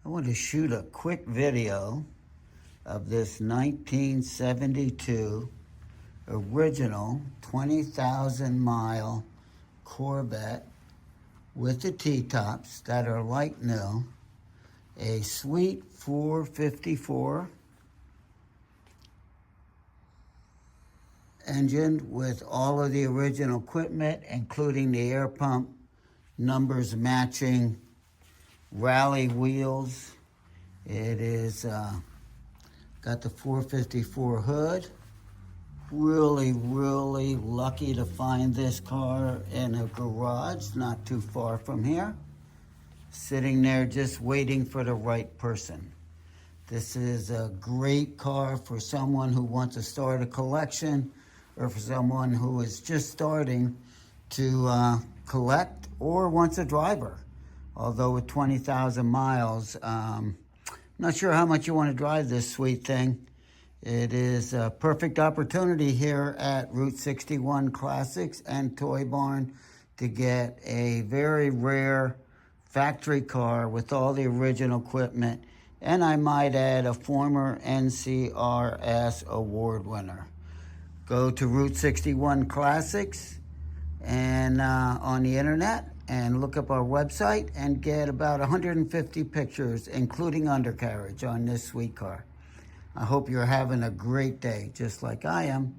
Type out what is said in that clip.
I want to shoot a quick video of this 1972 original 20,000 mile Corvette with the T-tops that are like new. A sweet 454 engine with all of the original equipment, including the air pump, numbers matching, rally wheels. It is got the 454 hood. Really lucky to find this car in a garage not too far from here, sitting there just waiting for the right person. This is a great car for someone who wants to start a collection, or for someone who is just starting to collect or wants a driver. Although with 20,000 miles, not sure how much you want to drive this sweet thing. It is a perfect opportunity here at Route 61 Classics and Toy Barn to get a very rare factory car with all the original equipment, and I might add a former NCRS award winner. Go to Route 61 Classics and on the internet and look up our website and get about 150 pictures, including undercarriage, on this sweet car. I hope you're having a great day, just like I am.